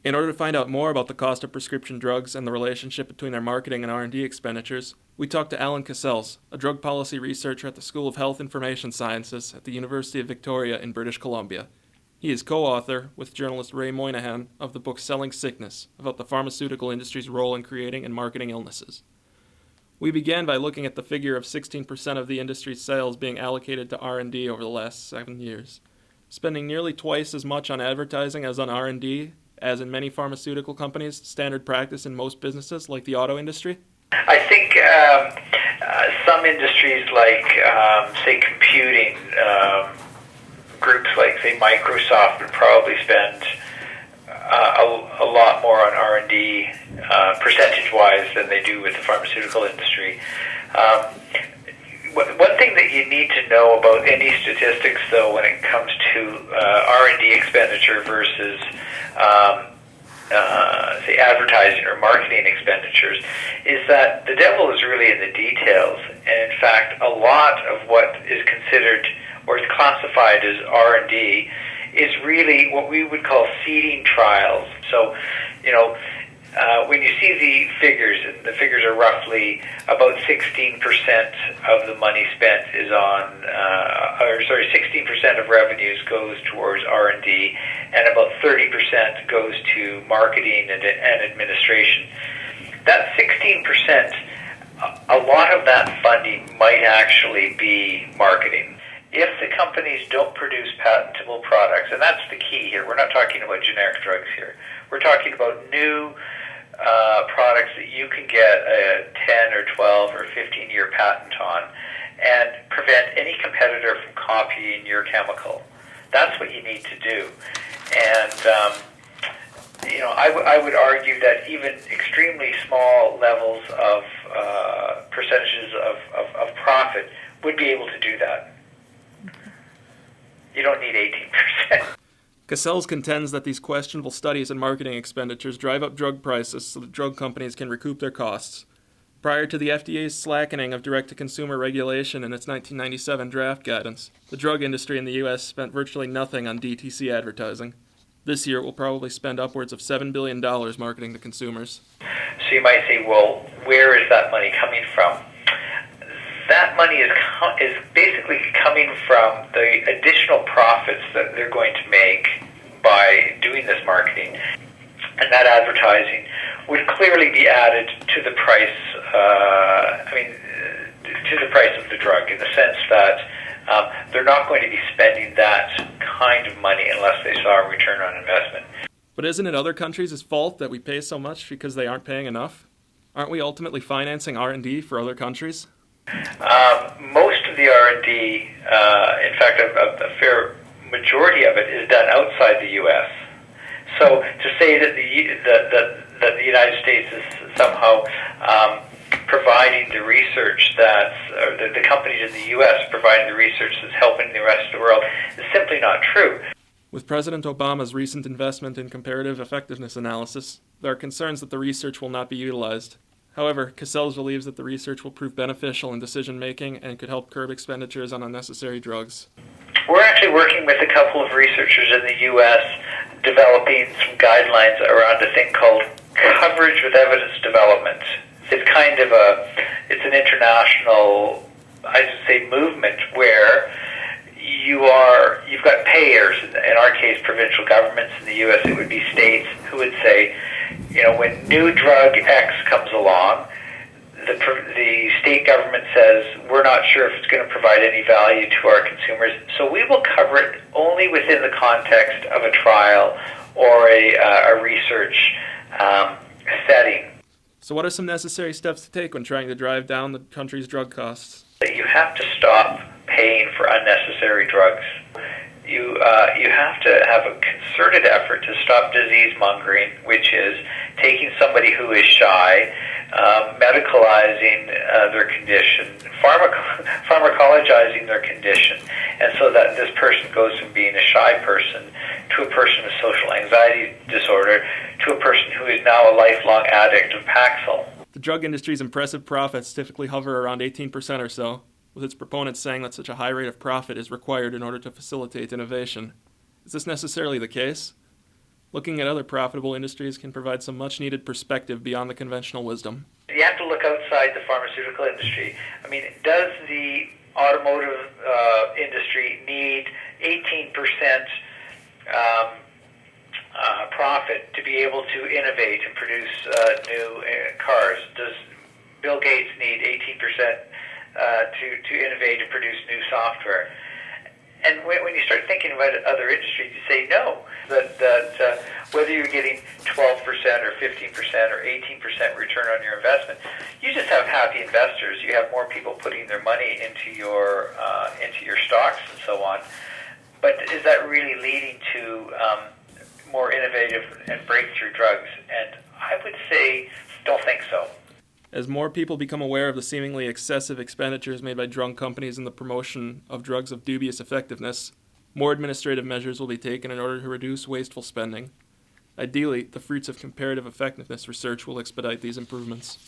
In order to find out more about the cost of prescription drugs and the relationship between their marketing and R&D expenditures, we talked to Alan Cassels, a drug policy researcher at the School of Health Information Sciences at the University of Victoria in British Columbia. He is co-author, with journalist Ray Moynihan, of the book Selling Sickness, about the pharmaceutical industry's role in creating and marketing illnesses. We began by looking at the figure of 16% of the industry's sales being allocated to R&D over the last 7 years. Spending nearly twice as much on advertising as on R&D, as in many pharmaceutical companies, standard practice in most businesses like the auto industry? I think some industries like, say, computing, groups like, say, Microsoft would probably spend a lot more on R&D percentage-wise than they do with the pharmaceutical industry. One thing that you need to know about any statistics, though, when it comes to R&D expenditure versus, say, advertising or marketing expenditures, is that the devil is really in the details. And in fact, a lot of what is considered or is classified as R&D is really what we would call seeding trials. So, when you see the figures are roughly about 16% of the money spent is on, 16% of revenues goes towards R&D, and about 30% goes to marketing and administration. That 16%, a lot of that funding might actually be marketing. If the companies don't produce patentable products, and that's the key here, we're not talking about generic drugs here. We're talking about new products that you can get a 10 or 12 or 15-year patent on and prevent any competitor from copying your chemical. That's what you need to do. And, I would argue that even extremely small levels of percentages of profit would be able to do that. You don't need 18%. Cassels contends that these questionable studies and marketing expenditures drive up drug prices so that drug companies can recoup their costs. Prior to the FDA's slackening of direct-to-consumer regulation in its 1997 draft guidance, the drug industry in the U.S. spent virtually nothing on DTC advertising. This year it will probably spend upwards of $7 billion marketing to consumers. So you might say, well, where is that money coming from? That money is basically coming from the additional profits that they're going to make by doing this marketing. And that advertising would clearly be added to the price, to the price of the drug, in the sense that they're not going to be spending that kind of money unless they saw a return on investment. But isn't it other countries' fault that we pay so much because they aren't paying enough? Aren't we ultimately financing R&D for other countries? Most of the R&D, in fact, a fair majority of it is done outside the U.S. So to say that the United States is somehow providing the research or the companies in the U.S. providing the research that's helping the rest of the world is simply not true. With President Obama's recent investment in comparative effectiveness analysis, there are concerns that the research will not be utilized. However, Cassels believes that the research will prove beneficial in decision-making and could help curb expenditures on unnecessary drugs. We're actually working with a couple of researchers in the U.S. developing some guidelines around a thing called coverage with evidence development. It's kind of it's an international, I should say, movement where you've got payers, in our case provincial governments, in the U.S. it would be states, who would say, when new drug X comes along, the state government says, we're not sure if it's going to provide any value to our consumers, so we will cover it only within the context of a trial or a research setting. So what are some necessary steps to take when trying to drive down the country's drug costs? You have to stop paying for unnecessary drugs. You have to have a concerted effort to stop disease mongering, which is taking somebody who is shy, medicalizing their condition, pharmacologizing their condition, and so that this person goes from being a shy person to a person with social anxiety disorder to a person who is now a lifelong addict of Paxil. The drug industry's impressive profits typically hover around 18% or so, with its proponents saying that such a high rate of profit is required in order to facilitate innovation. Is this necessarily the case? Looking at other profitable industries can provide some much-needed perspective beyond the conventional wisdom. You have to look outside the pharmaceutical industry. I mean, does the automotive industry need 18% profit to be able to innovate and produce new cars? Does Bill Gates need 18% to innovate and produce new software? And when you start thinking about other industries, you say no. That whether you're getting 12% or 15% or 18% return on your investment, you just have happy investors. You have more people putting their money into your stocks and so on. But is that really leading to more innovative and breakthrough drugs? And I would say, don't think so. As more people become aware of the seemingly excessive expenditures made by drug companies in the promotion of drugs of dubious effectiveness, more administrative measures will be taken in order to reduce wasteful spending. Ideally, the fruits of comparative effectiveness research will expedite these improvements.